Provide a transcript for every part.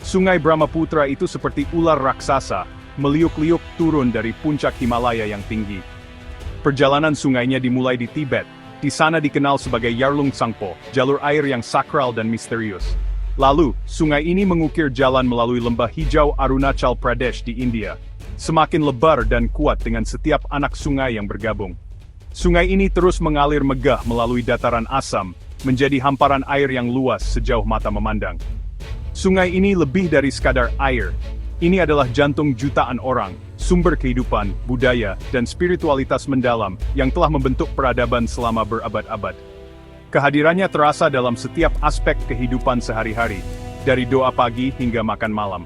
Sungai Brahmaputra itu seperti ular raksasa, meliuk-liuk turun dari puncak Himalaya yang tinggi. Perjalanan sungainya dimulai di Tibet. Di sana dikenal sebagai Yarlung Tsangpo, jalur air yang sakral dan misterius. Lalu, sungai ini mengukir jalan melalui lembah hijau Arunachal Pradesh di India. Semakin lebar dan kuat dengan setiap anak sungai yang bergabung. Sungai ini terus mengalir megah melalui dataran Assam, menjadi hamparan air yang luas sejauh mata memandang. Sungai ini lebih dari sekadar air. Ini adalah jantung jutaan orang, sumber kehidupan, budaya, dan spiritualitas mendalam yang telah membentuk peradaban selama berabad-abad. Kehadirannya terasa dalam setiap aspek kehidupan sehari-hari, dari doa pagi hingga makan malam.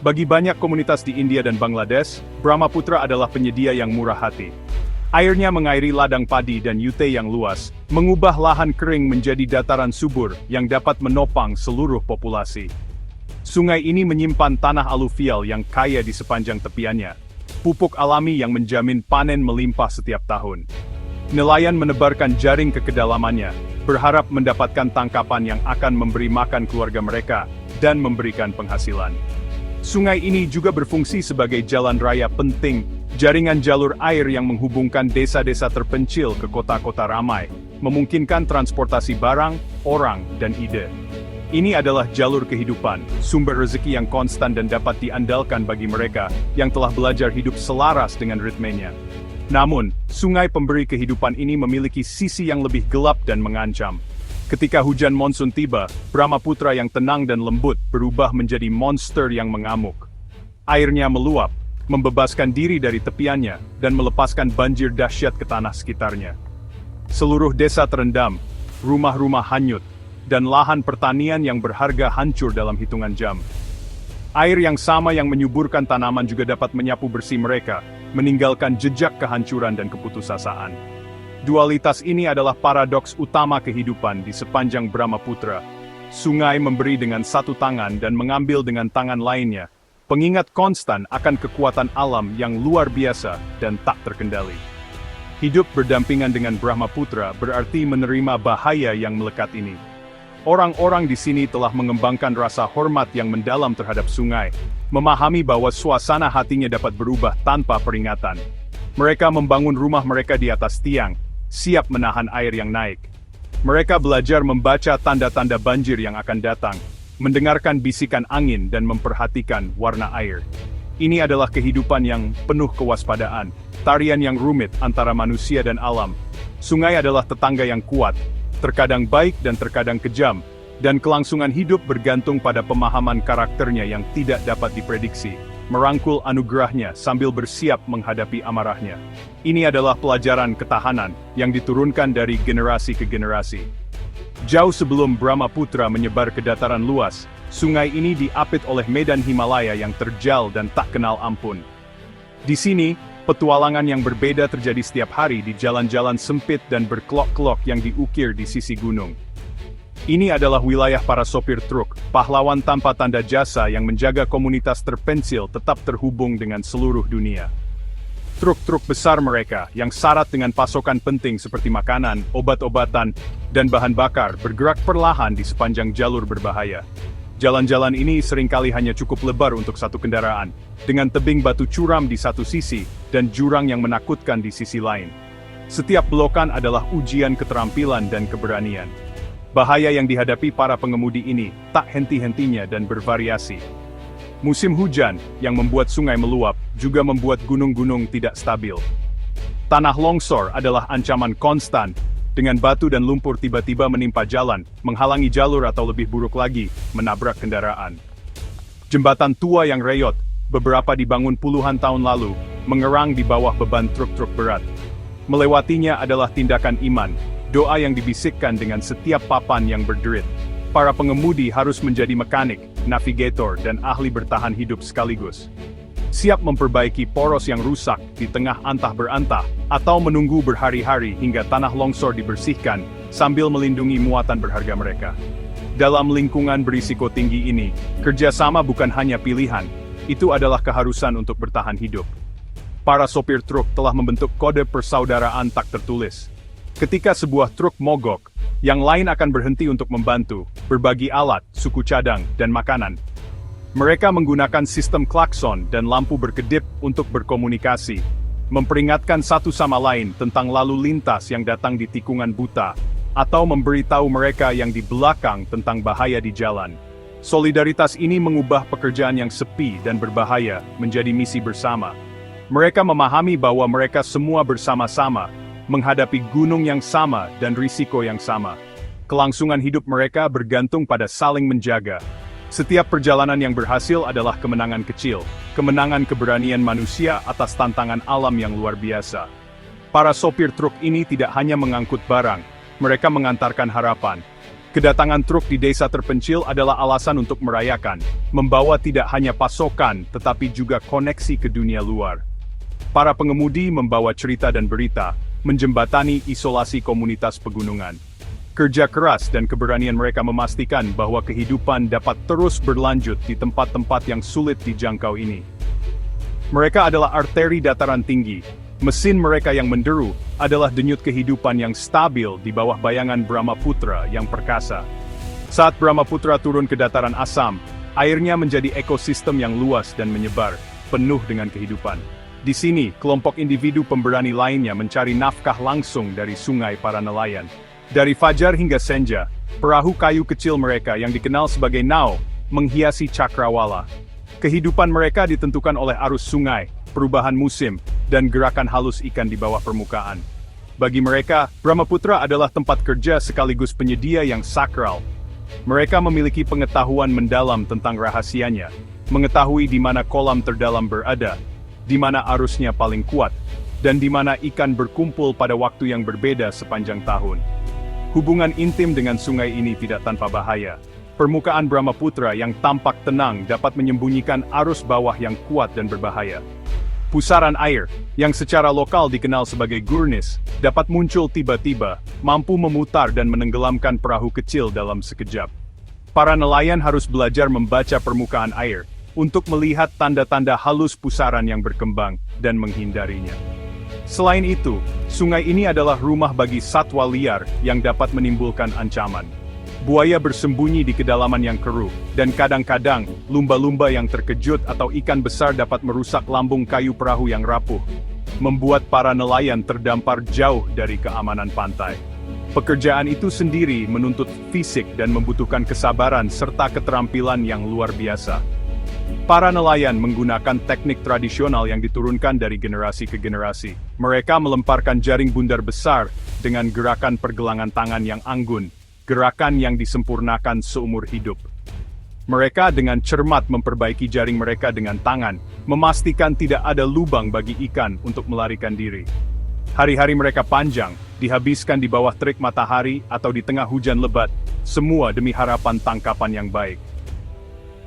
Bagi banyak komunitas di India dan Bangladesh, Brahmaputra adalah penyedia yang murah hati. Airnya mengairi ladang padi dan yute yang luas, mengubah lahan kering menjadi dataran subur yang dapat menopang seluruh populasi. Sungai ini menyimpan tanah aluvial yang kaya di sepanjang tepiannya, pupuk alami yang menjamin panen melimpah setiap tahun. Nelayan menebarkan jaring ke kedalamannya, berharap mendapatkan tangkapan yang akan memberi makan keluarga mereka dan memberikan penghasilan. Sungai ini juga berfungsi sebagai jalan raya penting, jaringan jalur air yang menghubungkan desa-desa terpencil ke kota-kota ramai, memungkinkan transportasi barang, orang, dan ide. Ini adalah jalur kehidupan, sumber rezeki yang konstan dan dapat diandalkan bagi mereka yang telah belajar hidup selaras dengan ritmenya. Namun, sungai pemberi kehidupan ini memiliki sisi yang lebih gelap dan mengancam. Ketika hujan monsun tiba, Brahmaputra yang tenang dan lembut berubah menjadi monster yang mengamuk. Airnya meluap, membebaskan diri dari tepiannya, dan melepaskan banjir dahsyat ke tanah sekitarnya. Seluruh desa terendam, rumah-rumah hanyut, dan lahan pertanian yang berharga hancur dalam hitungan jam. Air yang sama yang menyuburkan tanaman juga dapat menyapu bersih mereka, meninggalkan jejak kehancuran dan keputusasaan. Dualitas ini adalah paradoks utama kehidupan di sepanjang Brahmaputra. Sungai memberi dengan satu tangan dan mengambil dengan tangan lainnya, pengingat konstan akan kekuatan alam yang luar biasa dan tak terkendali. Hidup berdampingan dengan Brahmaputra berarti menerima bahaya yang melekat ini. Orang-orang di sini telah mengembangkan rasa hormat yang mendalam terhadap sungai, memahami bahwa suasana hatinya dapat berubah tanpa peringatan. Mereka membangun rumah mereka di atas tiang, siap menahan air yang naik. Mereka belajar membaca tanda-tanda banjir yang akan datang, mendengarkan bisikan angin dan memperhatikan warna air. Ini adalah kehidupan yang penuh kewaspadaan, tarian yang rumit antara manusia dan alam. Sungai adalah tetangga yang kuat, terkadang baik dan terkadang kejam, dan kelangsungan hidup bergantung pada pemahaman karakternya yang tidak dapat diprediksi, merangkul anugerahnya sambil bersiap menghadapi amarahnya. Ini adalah pelajaran ketahanan yang diturunkan dari generasi ke generasi. Jauh sebelum Brahmaputra menyebar ke dataran luas, sungai ini diapit oleh medan Himalaya yang terjal dan tak kenal ampun. Di sini, petualangan yang berbeda terjadi setiap hari di jalan-jalan sempit dan berkelok-kelok yang diukir di sisi gunung. Ini adalah wilayah para sopir truk, pahlawan tanpa tanda jasa yang menjaga komunitas terpencil tetap terhubung dengan seluruh dunia. Truk-truk besar mereka, yang syarat dengan pasokan penting seperti makanan, obat-obatan, dan bahan bakar, bergerak perlahan di sepanjang jalur berbahaya. Jalan-jalan ini seringkali hanya cukup lebar untuk satu kendaraan, dengan tebing batu curam di satu sisi, dan jurang yang menakutkan di sisi lain. Setiap belokan adalah ujian keterampilan dan keberanian. Bahaya yang dihadapi para pengemudi ini tak henti-hentinya dan bervariasi. Musim hujan yang membuat sungai meluap juga membuat gunung-gunung tidak stabil. Tanah longsor adalah ancaman konstan, dengan batu dan lumpur tiba-tiba menimpa jalan, menghalangi jalur atau lebih buruk lagi, menabrak kendaraan. Jembatan tua yang reyot, beberapa dibangun puluhan tahun lalu, mengerang di bawah beban truk-truk berat. Melewatinya adalah tindakan iman, doa yang dibisikkan dengan setiap papan yang berderit. Para pengemudi harus menjadi mekanik, navigator, dan ahli bertahan hidup sekaligus. Siap memperbaiki poros yang rusak di tengah antah berantah, atau menunggu berhari-hari hingga tanah longsor dibersihkan, sambil melindungi muatan berharga mereka. Dalam lingkungan berisiko tinggi ini, kerjasama bukan hanya pilihan, itu adalah keharusan untuk bertahan hidup. Para sopir truk telah membentuk kode persaudaraan tak tertulis. Ketika sebuah truk mogok, yang lain akan berhenti untuk membantu, berbagi alat, suku cadang, dan makanan. Mereka menggunakan sistem klakson dan lampu berkedip untuk berkomunikasi, memperingatkan satu sama lain tentang lalu lintas yang datang di tikungan buta, atau memberitahu mereka yang di belakang tentang bahaya di jalan. Solidaritas ini mengubah pekerjaan yang sepi dan berbahaya menjadi misi bersama. Mereka memahami bahwa mereka semua bersama-sama menghadapi gunung yang sama dan risiko yang sama. Kelangsungan hidup mereka bergantung pada saling menjaga. Setiap perjalanan yang berhasil adalah kemenangan kecil, kemenangan keberanian manusia atas tantangan alam yang luar biasa. Para sopir truk ini tidak hanya mengangkut barang, mereka mengantarkan harapan. Kedatangan truk di desa terpencil adalah alasan untuk merayakan, membawa tidak hanya pasokan, tetapi juga koneksi ke dunia luar. Para pengemudi membawa cerita dan berita, menjembatani isolasi komunitas pegunungan. Kerja keras dan keberanian mereka memastikan bahwa kehidupan dapat terus berlanjut di tempat-tempat yang sulit dijangkau ini. Mereka adalah arteri dataran tinggi. Mesin mereka yang menderu adalah denyut kehidupan yang stabil di bawah bayangan Brahmaputra yang perkasa. Saat Brahmaputra turun ke dataran Assam, airnya menjadi ekosistem yang luas dan menyebar, penuh dengan kehidupan. Di sini, kelompok individu pemberani lainnya mencari nafkah langsung dari sungai para nelayan. Dari fajar hingga senja, perahu kayu kecil mereka yang dikenal sebagai nao, menghiasi cakrawala. Kehidupan mereka ditentukan oleh arus sungai, perubahan musim, dan gerakan halus ikan di bawah permukaan. Bagi mereka, Brahmaputra adalah tempat kerja sekaligus penyedia yang sakral. Mereka memiliki pengetahuan mendalam tentang rahasianya, mengetahui di mana kolam terdalam berada, di mana arusnya paling kuat, dan di mana ikan berkumpul pada waktu yang berbeda sepanjang tahun. Hubungan intim dengan sungai ini tidak tanpa bahaya. Permukaan Brahmaputra yang tampak tenang dapat menyembunyikan arus bawah yang kuat dan berbahaya. Pusaran air, yang secara lokal dikenal sebagai gurnis, dapat muncul tiba-tiba, mampu memutar dan menenggelamkan perahu kecil dalam sekejap. Para nelayan harus belajar membaca permukaan air, untuk melihat tanda-tanda halus pusaran yang berkembang, dan menghindarinya. Selain itu, sungai ini adalah rumah bagi satwa liar yang dapat menimbulkan ancaman. Buaya bersembunyi di kedalaman yang keruh, dan kadang-kadang, lumba-lumba yang terkejut atau ikan besar dapat merusak lambung kayu perahu yang rapuh, membuat para nelayan terdampar jauh dari keamanan pantai. Pekerjaan itu sendiri menuntut fisik dan membutuhkan kesabaran serta keterampilan yang luar biasa. Para nelayan menggunakan teknik tradisional yang diturunkan dari generasi ke generasi. Mereka melemparkan jaring bundar besar dengan gerakan pergelangan tangan yang anggun, gerakan yang disempurnakan seumur hidup. Mereka dengan cermat memperbaiki jaring mereka dengan tangan, memastikan tidak ada lubang bagi ikan untuk melarikan diri. Hari-hari mereka panjang, dihabiskan di bawah terik matahari atau di tengah hujan lebat, semua demi harapan tangkapan yang baik.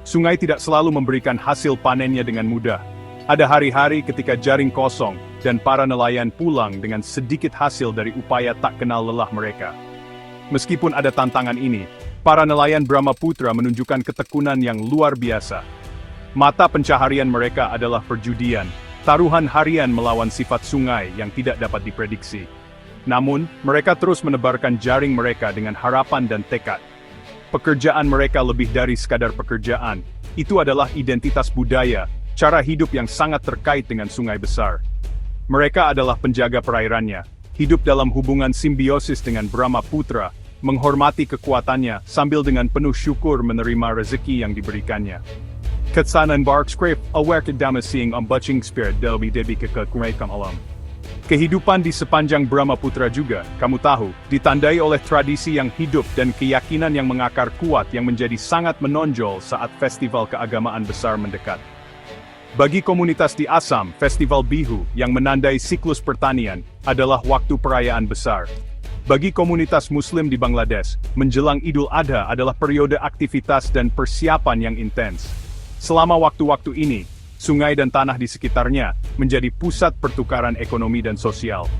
Sungai tidak selalu memberikan hasil panennya dengan mudah. Ada hari-hari ketika jaring kosong, dan para nelayan pulang dengan sedikit hasil dari upaya tak kenal lelah mereka. Meskipun ada tantangan ini, para nelayan Brahmaputra menunjukkan ketekunan yang luar biasa. Mata pencaharian mereka adalah perjudian, taruhan harian melawan sifat sungai yang tidak dapat diprediksi. Namun, mereka terus menebarkan jaring mereka dengan harapan dan tekad. Pekerjaan mereka lebih dari sekadar pekerjaan. Itu adalah identitas budaya, cara hidup yang sangat terkait dengan sungai besar. Mereka adalah penjaga perairannya, hidup dalam hubungan simbiosis dengan Brahmaputra, menghormati kekuatannya sambil dengan penuh syukur menerima rezeki yang diberikannya. Ketsanan Barkscript, aware kedamasiing ang baching spirit delbi debi kekekuatan alam. Kehidupan di sepanjang Brahmaputra juga, kamu tahu, ditandai oleh tradisi yang hidup dan keyakinan yang mengakar kuat yang menjadi sangat menonjol saat festival keagamaan besar mendekat. Bagi komunitas di Assam, Festival Bihu, yang menandai siklus pertanian, adalah waktu perayaan besar. Bagi komunitas Muslim di Bangladesh, menjelang Idul Adha adalah periode aktivitas dan persiapan yang intens. Selama waktu-waktu ini, sungai dan tanah di sekitarnya menjadi pusat pertukaran ekonomi dan sosial.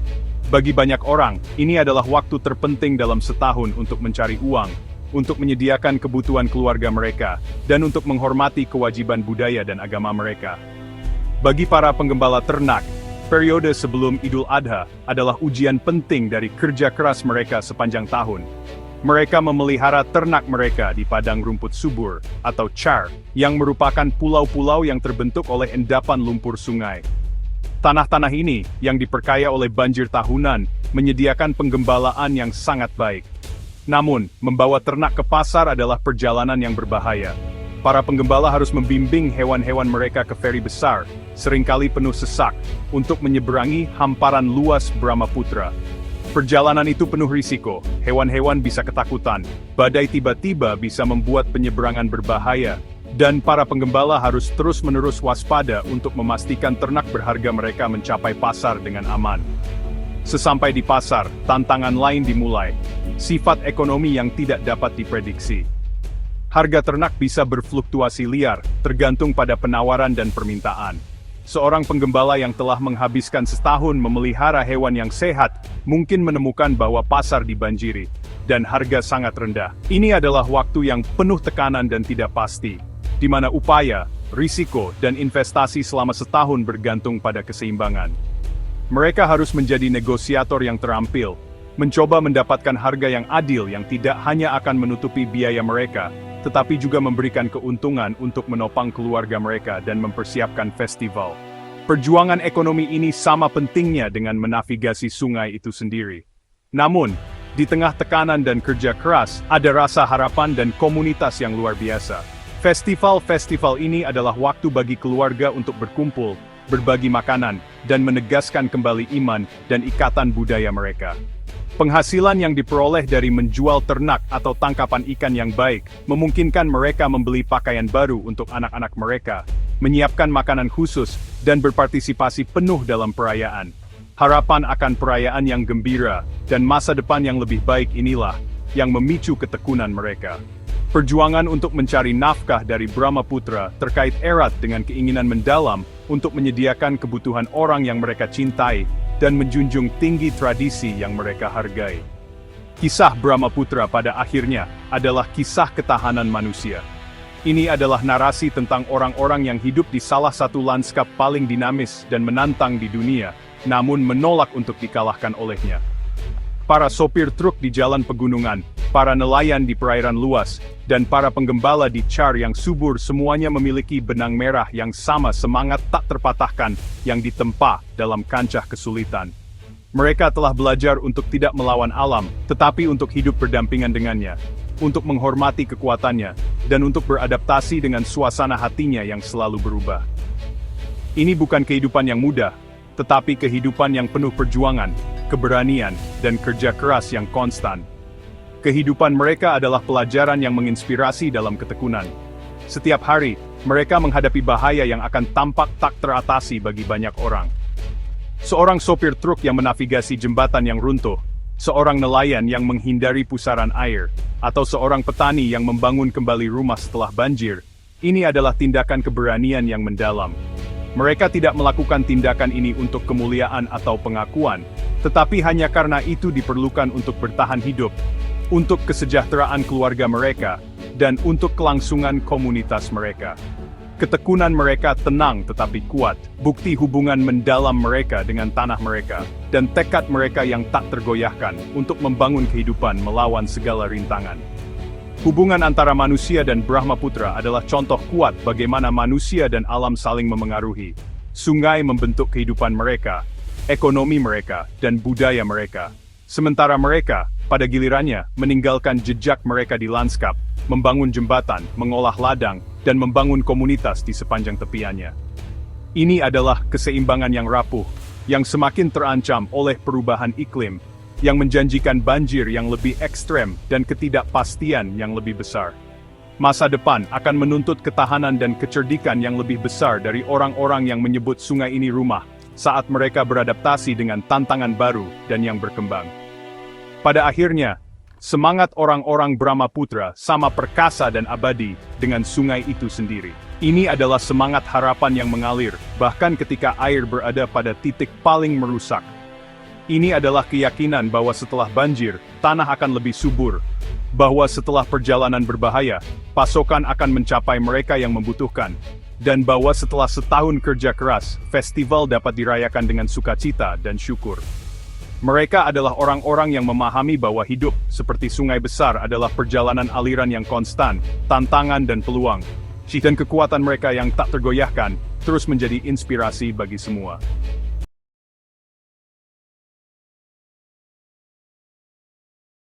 Bagi banyak orang, ini adalah waktu terpenting dalam setahun untuk mencari uang, untuk menyediakan kebutuhan keluarga mereka, dan untuk menghormati kewajiban budaya dan agama mereka. Bagi para penggembala ternak, periode sebelum Idul Adha adalah ujian penting dari kerja keras mereka sepanjang tahun. Mereka memelihara ternak mereka di padang rumput subur, atau char, yang merupakan pulau-pulau yang terbentuk oleh endapan lumpur sungai. Tanah-tanah ini, yang diperkaya oleh banjir tahunan, menyediakan penggembalaan yang sangat baik. Namun, membawa ternak ke pasar adalah perjalanan yang berbahaya. Para penggembala harus membimbing hewan-hewan mereka ke feri besar, seringkali penuh sesak, untuk menyeberangi hamparan luas Brahmaputra. Perjalanan itu penuh risiko, hewan-hewan bisa ketakutan, badai tiba-tiba bisa membuat penyeberangan berbahaya, dan para penggembala harus terus-menerus waspada untuk memastikan ternak berharga mereka mencapai pasar dengan aman. Sesampai di pasar, tantangan lain dimulai. Sifat ekonomi yang tidak dapat diprediksi. Harga ternak bisa berfluktuasi liar, tergantung pada penawaran dan permintaan. Seorang penggembala yang telah menghabiskan setahun memelihara hewan yang sehat, mungkin menemukan bahwa pasar dibanjiri, dan harga sangat rendah. Ini adalah waktu yang penuh tekanan dan tidak pasti, di mana upaya, risiko, dan investasi selama setahun bergantung pada keseimbangan. Mereka harus menjadi negosiator yang terampil, mencoba mendapatkan harga yang adil yang tidak hanya akan menutupi biaya mereka, tetapi juga memberikan keuntungan untuk menopang keluarga mereka dan mempersiapkan festival. Perjuangan ekonomi ini sama pentingnya dengan menavigasi sungai itu sendiri. Namun, di tengah tekanan dan kerja keras, ada rasa harapan dan komunitas yang luar biasa. Festival-festival ini adalah waktu bagi keluarga untuk berkumpul, berbagi makanan, dan menegaskan kembali iman dan ikatan budaya mereka. Penghasilan yang diperoleh dari menjual ternak atau tangkapan ikan yang baik, memungkinkan mereka membeli pakaian baru untuk anak-anak mereka, menyiapkan makanan khusus, dan berpartisipasi penuh dalam perayaan. Harapan akan perayaan yang gembira, dan masa depan yang lebih baik inilah, yang memicu ketekunan mereka. Perjuangan untuk mencari nafkah dari Brahmaputra terkait erat dengan keinginan mendalam untuk menyediakan kebutuhan orang yang mereka cintai, dan menjunjung tinggi tradisi yang mereka hargai. Kisah Brahmaputra pada akhirnya adalah kisah ketahanan manusia. Ini adalah narasi tentang orang-orang yang hidup di salah satu lanskap paling dinamis dan menantang di dunia, namun menolak untuk dikalahkan olehnya. Para sopir truk di jalan pegunungan, para nelayan di perairan luas, dan para penggembala di char yang subur semuanya memiliki benang merah yang sama, semangat tak terpatahkan yang ditempa dalam kancah kesulitan. Mereka telah belajar untuk tidak melawan alam, tetapi untuk hidup berdampingan dengannya, untuk menghormati kekuatannya, dan untuk beradaptasi dengan suasana hatinya yang selalu berubah. Ini bukan kehidupan yang mudah, tetapi kehidupan yang penuh perjuangan, keberanian, dan kerja keras yang konstan. Kehidupan mereka adalah pelajaran yang menginspirasi dalam ketekunan. Setiap hari, mereka menghadapi bahaya yang akan tampak tak teratasi bagi banyak orang. Seorang sopir truk yang menavigasi jembatan yang runtuh, seorang nelayan yang menghindari pusaran air, atau seorang petani yang membangun kembali rumah setelah banjir, ini adalah tindakan keberanian yang mendalam. Mereka tidak melakukan tindakan ini untuk kemuliaan atau pengakuan, tetapi hanya karena itu diperlukan untuk bertahan hidup, untuk kesejahteraan keluarga mereka, dan untuk kelangsungan komunitas mereka. Ketekunan mereka tenang tetapi kuat, bukti hubungan mendalam mereka dengan tanah mereka, dan tekad mereka yang tak tergoyahkan untuk membangun kehidupan melawan segala rintangan. Hubungan antara manusia dan Brahmaputra adalah contoh kuat bagaimana manusia dan alam saling memengaruhi. Sungai membentuk kehidupan mereka, ekonomi mereka, dan budaya mereka. Sementara mereka, pada gilirannya, meninggalkan jejak mereka di lanskap, membangun jembatan, mengolah ladang, dan membangun komunitas di sepanjang tepiannya. Ini adalah keseimbangan yang rapuh, yang semakin terancam oleh perubahan iklim, yang menjanjikan banjir yang lebih ekstrem dan ketidakpastian yang lebih besar. Masa depan akan menuntut ketahanan dan kecerdikan yang lebih besar dari orang-orang yang menyebut sungai ini rumah, saat mereka beradaptasi dengan tantangan baru dan yang berkembang. Pada akhirnya, semangat orang-orang Brahmaputra sama perkasa dan abadi dengan sungai itu sendiri. Ini adalah semangat harapan yang mengalir, bahkan ketika air berada pada titik paling merusak. Ini adalah keyakinan bahwa setelah banjir, tanah akan lebih subur, bahwa setelah perjalanan berbahaya, pasokan akan mencapai mereka yang membutuhkan, dan bahwa setelah setahun kerja keras, festival dapat dirayakan dengan sukacita dan syukur. Mereka adalah orang-orang yang memahami bahwa hidup, seperti sungai besar, adalah perjalanan aliran yang konstan, tantangan dan peluang. Dan kekuatan mereka yang tak tergoyahkan, terus menjadi inspirasi bagi semua.